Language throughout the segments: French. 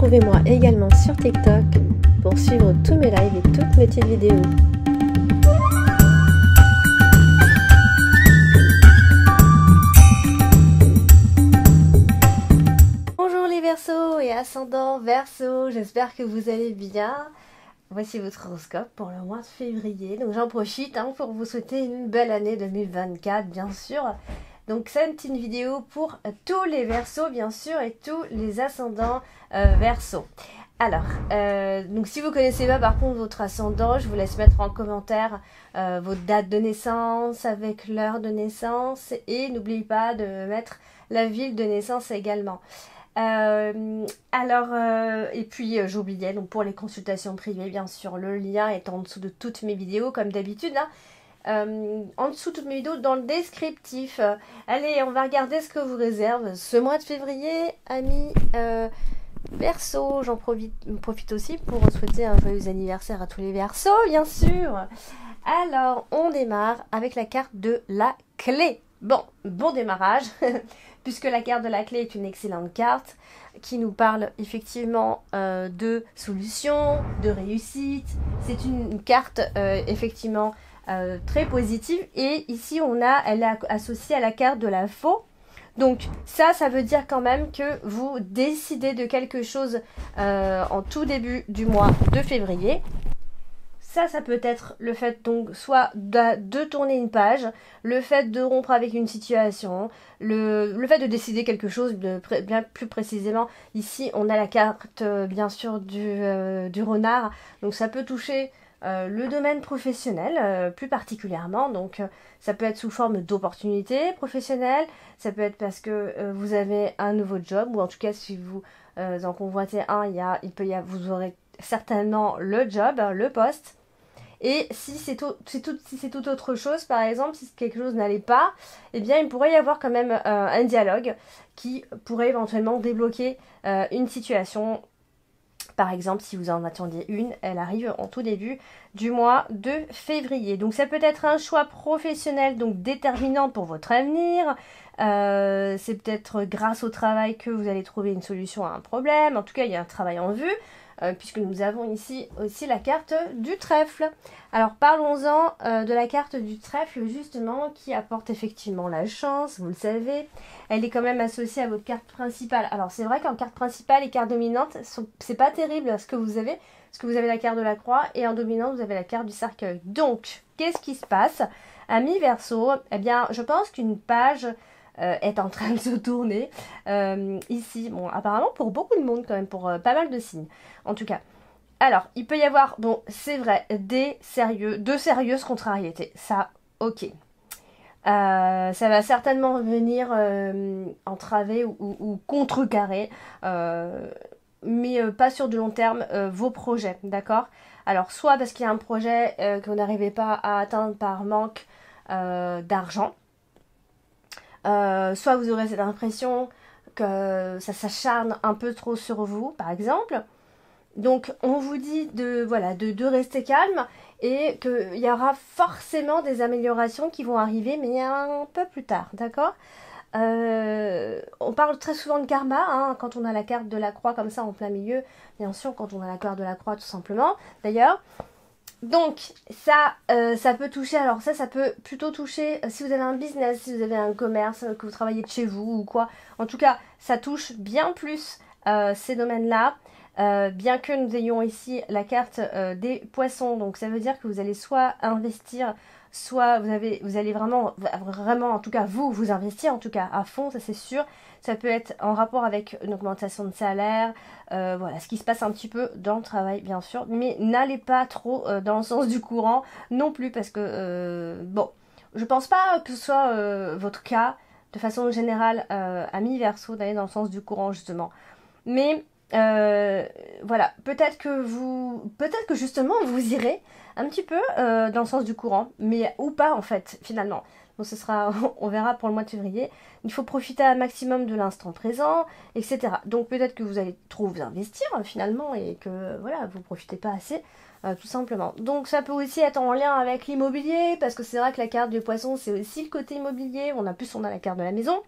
Retrouvez-moi également sur TikTok pour suivre tous mes lives et toutes mes petites vidéos. Bonjour les Verseaux et ascendants Verseaux, j'espère que vous allez bien. Voici votre horoscope pour le mois de février. Donc j'en profite pour vous souhaiter une belle année 2024, bien sûr. Donc c'est une vidéo pour tous les Verseaux, bien sûr, et tous les ascendants Verseaux. Alors, donc si vous ne connaissez pas par contre votre ascendant, je vous laisse mettre en commentaire votre date de naissance avec l'heure de naissance. Et n'oubliez pas de mettre la ville de naissance également. Et puis j'oubliais, donc pour les consultations privées, bien sûr, le lien est en dessous de toutes mes vidéos, comme d'habitude, en dessous de toutes mes vidéos, dans le descriptif. Allez, on va regarder ce que vous réserve ce mois de février, amis Verseaux. J'en profite aussi pour souhaiter un joyeux anniversaire à tous les Verseaux, bien sûr. Alors, on démarre avec la carte de la clé. Bon démarrage, puisque la carte de la clé est une excellente carte qui nous parle effectivement de solutions, de réussite. C'est une carte effectivement très positive. Et ici, elle est associée à la carte de la faux. Donc ça veut dire quand même que vous décidez de quelque chose en tout début du mois de février. Ça peut être le fait donc soit de tourner une page, le fait de rompre avec une situation, le fait de décider quelque chose bien plus précisément. Ici, on a la carte bien sûr du renard, donc ça peut toucher le domaine professionnel plus particulièrement. Donc ça peut être sous forme d'opportunité professionnelle, ça peut être parce que vous avez un nouveau job, ou en tout cas si vous en convoitez un, vous aurez certainement le job, le poste. Et si c'est tout autre chose, par exemple, si quelque chose n'allait pas, eh bien, il pourrait y avoir quand même un dialogue qui pourrait éventuellement débloquer une situation. Par exemple, si vous en attendiez une, elle arrive en tout début du mois de février. Donc, ça peut être un choix professionnel, donc déterminant pour votre avenir. C'est peut-être grâce au travail que vous allez trouver une solution à un problème. En tout cas, il y a un travail en vue. Puisque nous avons ici aussi la carte du trèfle. Alors parlons-en de la carte du trèfle justement, qui apporte effectivement la chance, vous le savez. Elle est quand même associée à votre carte principale. Alors c'est vrai qu'en carte principale et carte dominante, c'est pas terrible ce que vous avez, parce que vous avez la carte de la croix et en dominante vous avez la carte du cercueil. Donc qu'est-ce qui se passe, amis Verseaux? Eh bien je pense qu'une page est en train de se tourner ici, apparemment pour beaucoup de monde quand même, pour pas mal de signes en tout cas. Alors il peut y avoir, c'est vrai, de sérieuses contrariétés, ça ok, ça va certainement venir entraver ou contrecarrer, mais pas sur du long terme, vos projets, d'accord? Alors soit parce qu'il y a un projet que vous n'arrivez pas à atteindre par manque d'argent, soit vous aurez cette impression que ça s'acharne un peu trop sur vous, par exemple. Donc on vous dit de rester calme et qu'il y aura forcément des améliorations qui vont arriver, mais un peu plus tard, d'accord? On parle très souvent de karma, quand on a la carte de la croix comme ça en plein milieu, bien sûr, quand on a la carte de la croix tout simplement, d'ailleurs. Donc ça peut toucher, alors ça peut plutôt toucher si vous avez un business, si vous avez un commerce, que vous travaillez de chez vous ou quoi. En tout cas, ça touche bien plus ces domaines-là, bien que nous ayons ici la carte des poissons. Donc ça veut dire que vous allez soit investir, soit vous allez vraiment, en tout cas vous investir en tout cas à fond, ça c'est sûr. Ça peut être en rapport avec une augmentation de salaire, voilà, ce qui se passe un petit peu dans le travail, bien sûr. Mais n'allez pas trop dans le sens du courant non plus, parce que, je pense pas que ce soit votre cas, de façon générale, amis Verseaux, d'aller dans le sens du courant, justement. Mais, voilà, peut-être que justement, vous irez un petit peu dans le sens du courant, mais ou pas, en fait, finalement. Donc on verra pour le mois de février. Il faut profiter un maximum de l'instant présent, etc. Donc peut-être que vous allez trop vous investir finalement et que voilà, vous ne profitez pas assez, tout simplement. Donc ça peut aussi être en lien avec l'immobilier, parce que c'est vrai que la carte du poisson, c'est aussi le côté immobilier. On a la carte de la maison.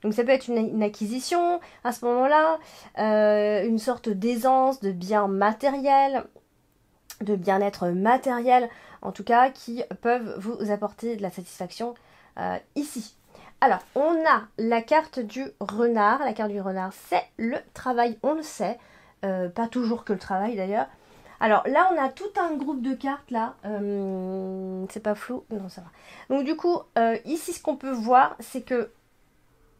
Donc ça peut être une acquisition à ce moment-là, une sorte d'aisance, de bien matériel, de bien-être matériel, en tout cas, qui peuvent vous apporter de la satisfaction ici. Alors, on a la carte du renard. La carte du renard, c'est le travail, on le sait. Pas toujours que le travail d'ailleurs. Alors là, on a tout un groupe de cartes là. C'est pas flou? Non, ça va. Donc du coup, ici, ce qu'on peut voir, c'est que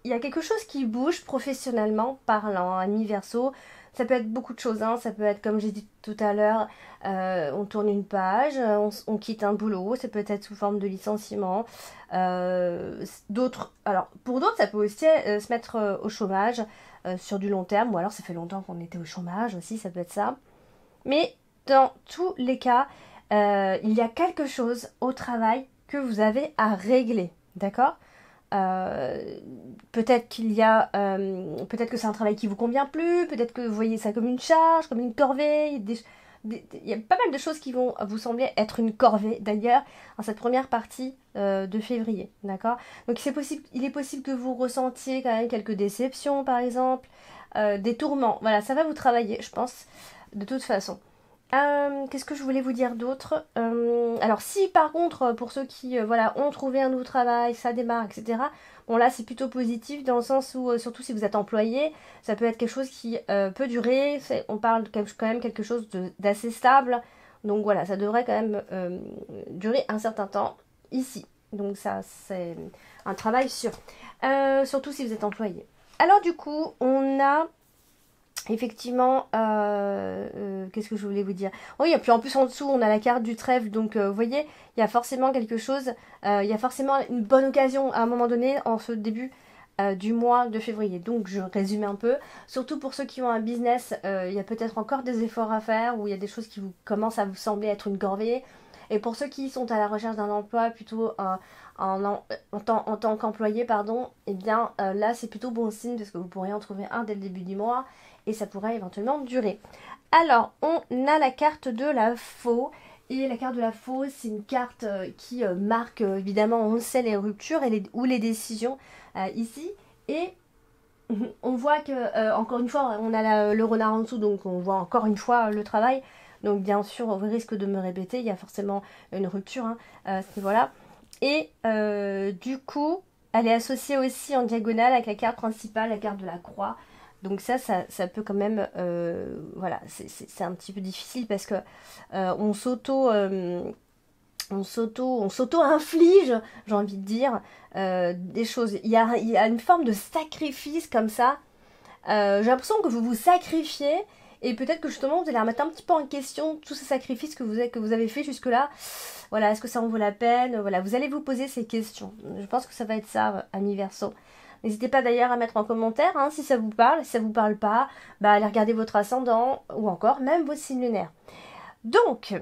il y a quelque chose qui bouge professionnellement parlant, ami Verseau. Ça peut être beaucoup de choses, hein. Ça peut être, comme j'ai dit tout à l'heure, on tourne une page, on quitte un boulot, ça peut être sous forme de licenciement. Alors pour d'autres, ça peut aussi se mettre au chômage sur du long terme, ou alors ça fait longtemps qu'on était au chômage aussi, ça peut être ça. Mais dans tous les cas, il y a quelque chose au travail que vous avez à régler, d'accord? Peut-être peut-être que c'est un travail qui vous convient plus, peut-être que vous voyez ça comme une charge, comme une corvée. Il y a pas mal de choses qui vont vous sembler être une corvée d'ailleurs en cette première partie de février, d'accord? Donc il est possible que vous ressentiez quand même quelques déceptions par exemple, des tourments. Voilà, ça va vous travailler, je pense, de toute façon. Qu'est-ce que je voulais vous dire d'autre? Alors si par contre pour ceux qui voilà, ont trouvé un nouveau travail, ça démarre, etc. Bon là c'est plutôt positif dans le sens où surtout si vous êtes employé, ça peut être quelque chose qui peut durer. On parle quand même quelque chose d'assez stable. Donc voilà, ça devrait quand même durer un certain temps ici. Donc ça c'est un travail sûr. Surtout si vous êtes employé. Alors du coup on a effectivement, qu'est-ce que je voulais vous dire? Oui, et puis en plus en dessous, on a la carte du trèfle, donc vous voyez, il y a forcément quelque chose, il y a forcément une bonne occasion à un moment donné en ce début du mois de février. Donc je résume un peu, surtout pour ceux qui ont un business, il y a peut-être encore des efforts à faire, ou il y a des choses qui vous commencent à vous sembler être une corvée. Et pour ceux qui sont à la recherche d'un emploi plutôt en tant qu'employé, pardon, eh bien là c'est plutôt bon signe parce que vous pourriez en trouver un dès le début du mois et ça pourrait éventuellement durer. Alors on a la carte de la faux. Et la carte de la faux, c'est une carte qui marque évidemment, on sait, les ruptures ou les décisions ici. Et on voit que, encore une fois, on a le renard en dessous, donc on voit encore une fois le travail. Donc bien sûr, au risque de me répéter, il y a forcément une rupture hein, à ce niveau-là. Et du coup, elle est associée aussi en diagonale avec la carte principale, la carte de la croix. Donc ça peut quand même, voilà, c'est un petit peu difficile parce que on s'auto-inflige, j'ai envie de dire, des choses. Il y a une forme de sacrifice comme ça. J'ai l'impression que vous vous sacrifiez et peut-être que justement vous allez remettre un petit peu en question tous ces sacrifices que vous avez fait jusque-là. Voilà, est-ce que ça en vaut la peine? Voilà, vous allez vous poser ces questions. Je pense que ça va être ça, ami Verseau. N'hésitez pas d'ailleurs à mettre en commentaire hein, si ça vous parle. Si ça vous parle pas, bah, allez regarder votre ascendant ou encore même vos signes lunaires. Donc,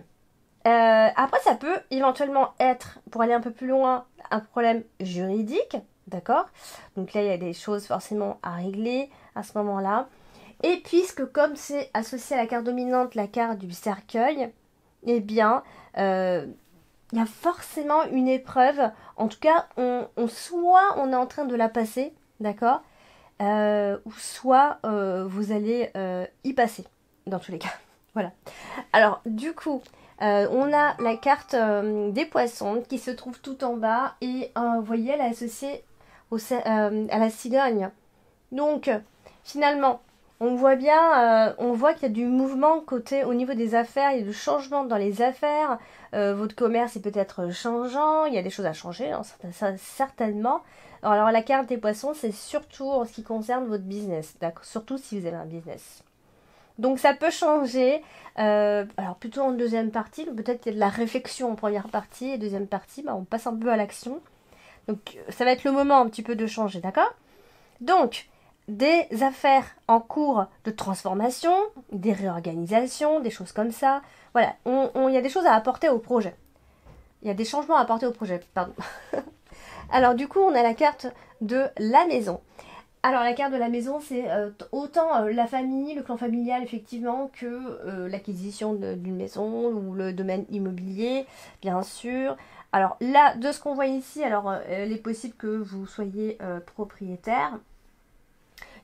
après ça peut éventuellement être, pour aller un peu plus loin, un problème juridique. D'accord? Donc là, il y a des choses forcément à régler à ce moment-là. Et puisque comme c'est associé à la carte dominante, la carte du cercueil, eh bien, il y a forcément une épreuve. En tout cas, soit on est en train de la passer, d'accord, ou soit vous allez y passer, dans tous les cas. Voilà. Alors, du coup, on a la carte des poissons qui se trouve tout en bas et vous voyez, elle est associée à la cigogne. Donc, finalement, on voit bien, on voit qu'il y a du mouvement au niveau des affaires, il y a du changement dans les affaires. Votre commerce est peut-être changeant, il y a des choses à changer, hein, certainement. Alors, la carte des poissons, c'est surtout en ce qui concerne votre business, d'accord, surtout si vous avez un business. Donc ça peut changer, alors plutôt en deuxième partie, peut-être qu'il y a de la réflexion en première partie, et deuxième partie, bah, on passe un peu à l'action. Donc ça va être le moment un petit peu de changer, d'accord? Donc, des affaires en cours de transformation, des réorganisations, des choses comme ça. Voilà, il y a des choses à apporter au projet. Il y a des changements à apporter au projet, pardon. Alors du coup, on a la carte de la maison. Alors la carte de la maison, c'est autant la famille, le clan familial effectivement, que l'acquisition d'une maison ou le domaine immobilier, bien sûr. Alors là, de ce qu'on voit ici, alors il est possible que vous soyez propriétaire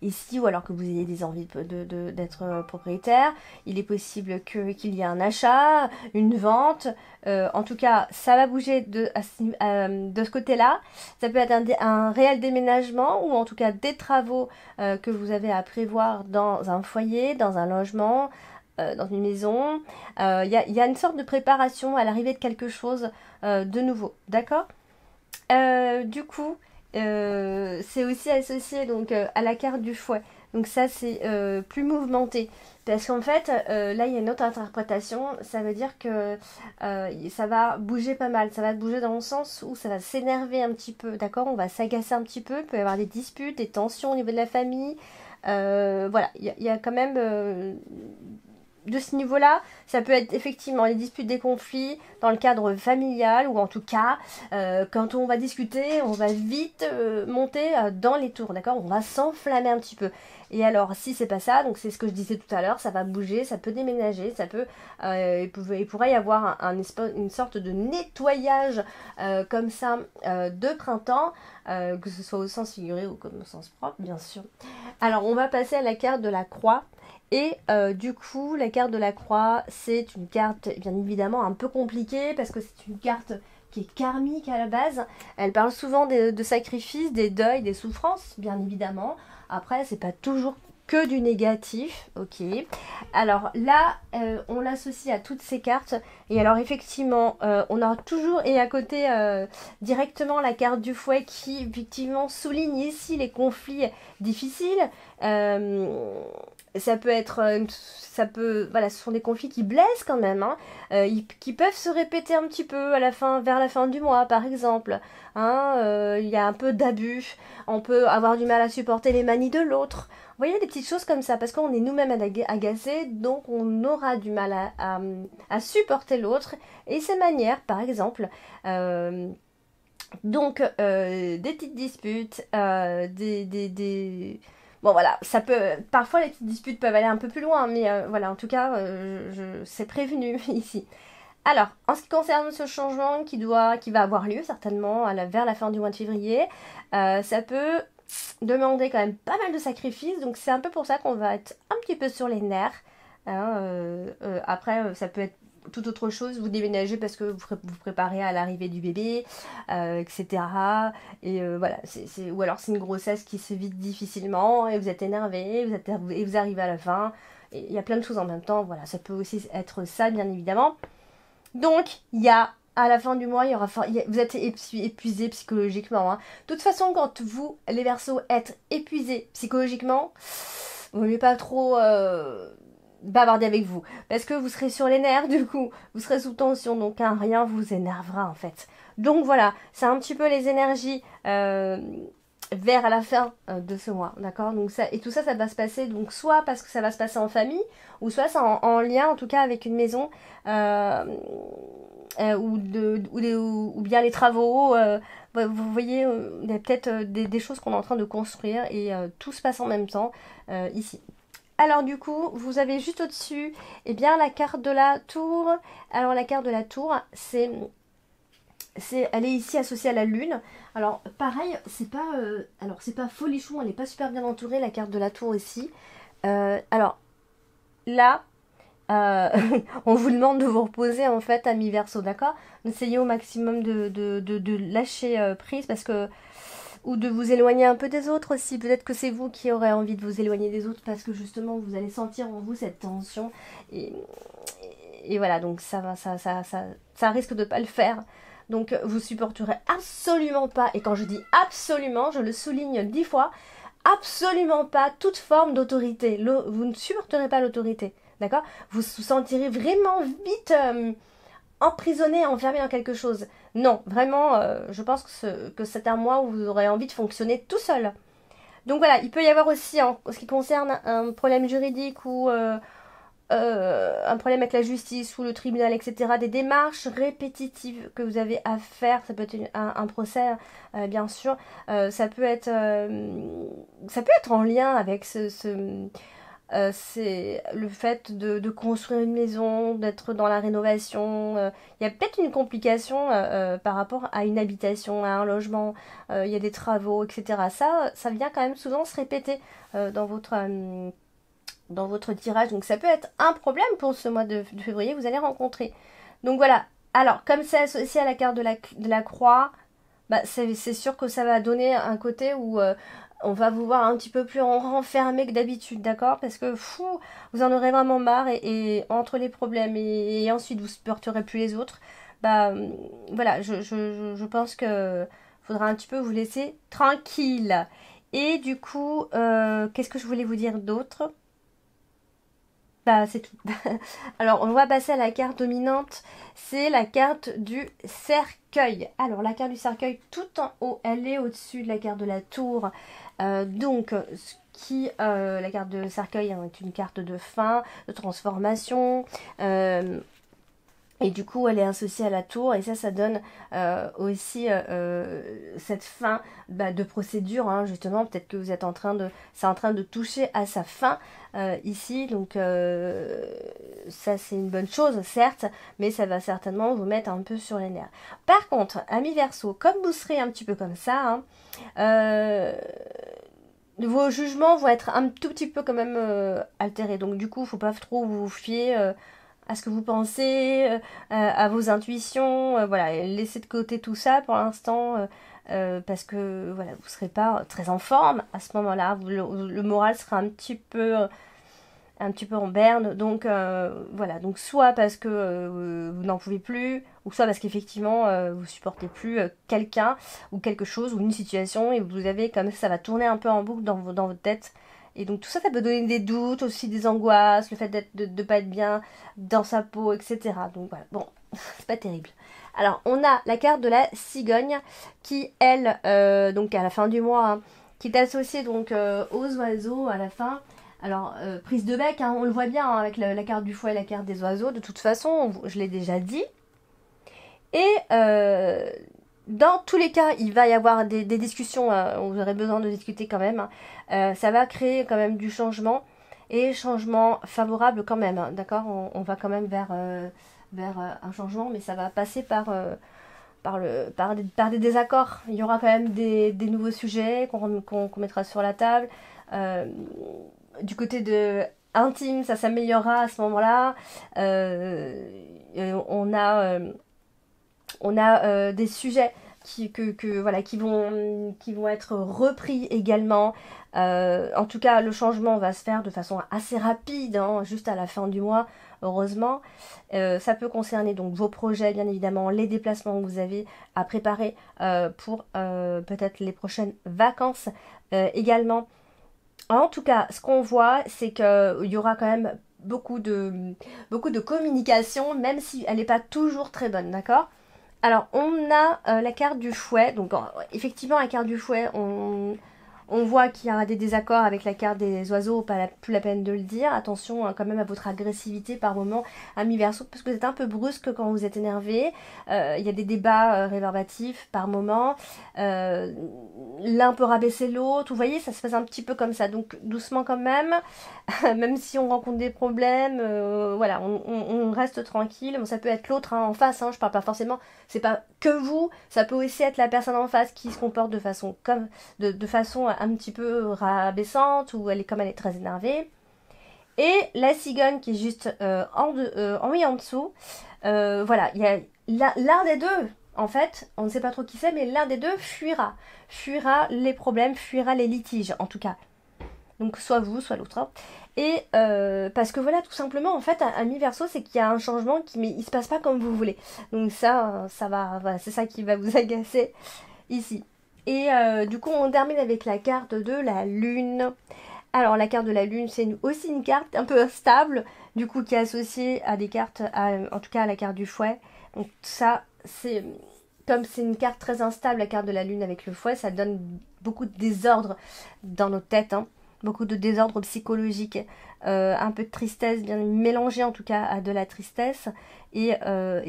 ici, ou alors que vous ayez des envies d'être propriétaire. Il est possible qu'il y ait un achat, une vente. En tout cas, ça va bouger de ce côté-là. Ça peut être un réel déménagement, ou en tout cas des travaux que vous avez à prévoir dans un foyer, dans un logement, dans une maison. Il y a une sorte de préparation à l'arrivée de quelque chose de nouveau. D'accord? Du coup, c'est aussi associé donc à la carte du fouet. Donc ça, c'est plus mouvementé. Parce qu'en fait, là, il y a une autre interprétation. Ça veut dire que ça va bouger pas mal. Ça va bouger dans le sens où ça va s'énerver un petit peu. D'accord? On va s'agacer un petit peu. Il peut y avoir des disputes, des tensions au niveau de la famille. Voilà, il y a quand même de ce niveau-là, ça peut être effectivement les disputes, des conflits dans le cadre familial, ou en tout cas, quand on va discuter, on va vite monter dans les tours, d'accord? On va s'enflammer un petit peu. Et alors, si c'est pas ça, donc c'est ce que je disais tout à l'heure, ça va bouger, ça peut déménager, ça peut, il pourrait y avoir une sorte de nettoyage comme ça de printemps, que ce soit au sens figuré ou comme au sens propre, bien sûr. Alors, on va passer à la carte de la croix. Et du coup, la carte de la croix, c'est une carte bien évidemment un peu compliquée parce que c'est une carte qui est karmique à la base. Elle parle souvent de sacrifices, des deuils, des souffrances, bien évidemment. Après, c'est pas toujours que du négatif, ok. Alors là, on l'associe à toutes ces cartes. Et alors effectivement, on a toujours, et à côté directement la carte du fouet qui effectivement souligne ici les conflits difficiles. Ça peut être, voilà, ce sont des conflits qui blessent quand même, hein, qui peuvent se répéter un petit peu vers la fin du mois, par exemple. Hein, il y a un peu d'abus, on peut avoir du mal à supporter les manies de l'autre. Vous voyez, des petites choses comme ça, parce qu'on est nous-mêmes agacés, donc on aura du mal à supporter l'autre et ses manières, par exemple. Donc, des petites disputes, Bon voilà, ça peut. Parfois les petites disputes peuvent aller un peu plus loin, mais voilà, en tout cas, c'est prévenu ici. Alors, en ce qui concerne ce changement qui va avoir lieu certainement vers la fin du mois de février, ça peut demander quand même pas mal de sacrifices, donc c'est un peu pour ça qu'on va être un petit peu sur les nerfs. Hein, après, ça peut être toute autre chose, vous déménagez parce que vous préparez à l'arrivée du bébé, etc. Et voilà, ou alors c'est une grossesse qui se vide difficilement et vous êtes énervé, et vous arrivez à la fin. Et il y a plein de choses en même temps, voilà, ça peut aussi être ça, bien évidemment. Donc, à la fin du mois, vous êtes épuisé psychologiquement. Hein. De toute façon, quand vous, les Verseaux, êtes épuisés psychologiquement, vous ne voulez pas trop bavarder avec vous. Parce que vous serez sur les nerfs, du coup. Vous serez sous tension, donc rien vous énervera, en fait. Donc voilà, c'est un petit peu les énergies vers la fin de ce mois, d'accord? Donc ça, et tout ça, ça va se passer, donc soit parce que ça va se passer en famille, ou soit c'est en lien, en tout cas, avec une maison, ou bien les travaux. Vous voyez, il y a peut-être des choses qu'on est en train de construire, et tout se passe en même temps ici. Alors du coup, vous avez juste au-dessus, eh bien, la carte de la tour. Alors la carte de la tour, elle est ici associée à la lune. Alors pareil, c'est pas folichon, elle n'est pas super bien entourée, la carte de la tour ici. Alors là, on vous demande de vous reposer en fait, amis Verseau, d'accord? Essayez au maximum de lâcher prise, parce que, ou de vous éloigner un peu des autres aussi. Peut-être que c'est vous qui aurez envie de vous éloigner des autres parce que justement vous allez sentir en vous cette tension, et voilà, donc ça risque de pas le faire. Donc vous supporterez absolument pas, et quand je dis absolument, je le souligne 10 fois, absolument pas toute forme d'autorité. Vous ne supporterez pas l'autorité, d'accord? Vous vous sentirez vraiment vite emprisonné, enfermé dans quelque chose. Non, vraiment, je pense que c'est un mois où vous aurez envie de fonctionner tout seul. Donc voilà, il peut y avoir aussi, en ce qui concerne un problème juridique, ou un problème avec la justice ou le tribunal, etc., des démarches répétitives que vous avez à faire. Ça peut être un procès, bien sûr. Ça peut être en lien avec c'est le fait de construire une maison, d'être dans la rénovation. Il y a peut-être une complication par rapport à une habitation, à un logement. Il y a des travaux, etc. Ça vient quand même souvent se répéter dans votre tirage. Donc ça peut être un problème pour ce mois de février que vous allez rencontrer. Donc voilà. Alors, comme c'est associé à la carte de la croix, bah, c'est sûr que ça va donner un côté où on va vous voir un petit peu plus renfermé que d'habitude, d'accord? Parce que fou, vous en aurez vraiment marre et entre les problèmes et ensuite vous supporterez plus les autres. Bah voilà, je pense que faudra un petit peu vous laisser tranquille. Et du coup, qu'est-ce que je voulais vous dire d'autre? Bah, c'est tout. Alors, on va passer à la carte dominante. C'est la carte du cercueil. Alors, la carte du cercueil, tout en haut, elle est au-dessus de la carte de la tour. Donc, la carte de cercueil hein, est une carte de fin, de transformation. Et du coup, elle est associée à la tour, et ça donne aussi cette fin de procédure, hein, justement. Peut-être que vous êtes c'est en train de toucher à sa fin ici, donc ça c'est une bonne chose, certes, mais ça va certainement vous mettre un peu sur les nerfs. Par contre, amis Verseau, comme vous serez un petit peu comme ça, hein, vos jugements vont être un tout petit peu quand même altérés, donc du coup, il ne faut pas trop vous fier à ce que vous pensez, à vos intuitions, voilà, laissez de côté tout ça pour l'instant, parce que voilà, vous ne serez pas très en forme à ce moment-là, le moral sera un petit peu en berne, donc voilà, donc soit parce que vous n'en pouvez plus, ou soit parce qu'effectivement vous supportez plus quelqu'un, ou quelque chose, ou une situation, et vous avez comme ça va tourner un peu en boucle dans votre tête. Et donc tout ça, ça peut donner des doutes, aussi des angoisses, le fait de ne pas être bien dans sa peau, etc. Donc voilà, bon, c'est pas terrible. Alors, on a la carte de la cigogne qui, elle, donc à la fin du mois, hein, qui est associée donc aux oiseaux à la fin. Alors, prise de bec, hein, on le voit bien hein, avec la carte du foie et la carte des oiseaux. De toute façon, je l'ai déjà dit. Et dans tous les cas, il va y avoir des discussions, vous aurez besoin de discuter quand même. Ça va créer quand même du changement, et changement favorable quand même, hein, d'accord? On va quand même vers un changement, mais ça va passer par des désaccords. Il y aura quand même des nouveaux sujets qu'on mettra sur la table. Du côté de intime, ça s'améliorera à ce moment-là. On a des sujets voilà, qui vont être repris également. En tout cas, le changement va se faire de façon assez rapide, hein, juste à la fin du mois, heureusement. Ça peut concerner donc vos projets, bien évidemment, les déplacements que vous avez à préparer pour peut-être les prochaines vacances également. En tout cas, ce qu'on voit, c'est qu'il y aura quand même beaucoup de communication, même si elle n'est pas toujours très bonne, d'accord? Alors, on a la carte du fouet. Donc, effectivement, la carte du fouet, on voit qu'il y aura des désaccords avec la carte des oiseaux, plus la peine de le dire. Attention quand même à votre agressivité par moment, ami Verseau, parce que vous êtes un peu brusque quand vous êtes énervé. Il y a des débats rébarbatifs par moment. L'un peut rabaisser l'autre. Vous voyez, ça se passe un petit peu comme ça. Donc, doucement quand même. Même si on rencontre des problèmes, voilà, on reste tranquille. Bon, ça peut être l'autre hein, en face, hein, je parle pas forcément, c'est pas que vous, ça peut aussi être la personne en face qui se comporte de façon un petit peu rabaissante, ou elle est très énervée. Et la cigogne qui est juste en dessous, voilà, il y a l'un des deux. En fait, on ne sait pas trop qui c'est, mais l'un des deux fuira les problèmes, fuira les litiges, en tout cas. Donc soit vous, soit l'autre. Hein. Et parce que voilà, tout simplement, en fait, ami Verseau, c'est qu'il y a un changement mais il se passe pas comme vous voulez. Donc ça va, voilà, c'est ça qui va vous agacer ici. Et du coup, on termine avec la carte de la lune. Alors la carte de la lune, c'est aussi une carte un peu instable, du coup qui est associée à des cartes, en tout cas à la carte du fouet. Donc ça, comme c'est une carte très instable, la carte de la lune avec le fouet, ça donne beaucoup de désordre dans nos têtes, hein. Beaucoup de désordre psychologique, un peu de tristesse, bien mélangé en tout cas à de la tristesse. Et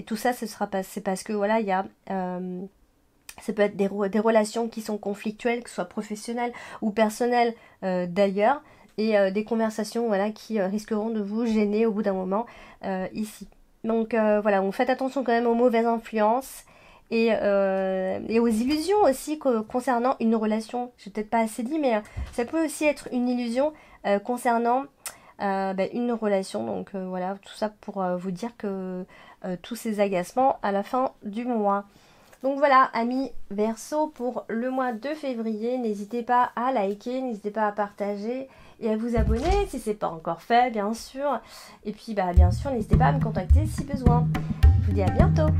tout ça, c'est parce que voilà, il y a... ça peut être des relations qui sont conflictuelles, que ce soit professionnelles ou personnelles d'ailleurs. et des conversations voilà, qui risqueront de vous gêner au bout d'un moment ici. Donc voilà, donc faites attention quand même aux mauvaises influences et aux illusions aussi concernant une relation. Je n'ai peut-être pas assez dit, mais ça peut aussi être une illusion concernant une relation. Donc voilà, tout ça pour vous dire que tous ces agacements à la fin du mois. Donc voilà, amis Verseau, pour le mois de février, n'hésitez pas à liker, n'hésitez pas à partager et à vous abonner si ce n'est pas encore fait, bien sûr. Et puis, bien sûr, n'hésitez pas à me contacter si besoin. Je vous dis à bientôt.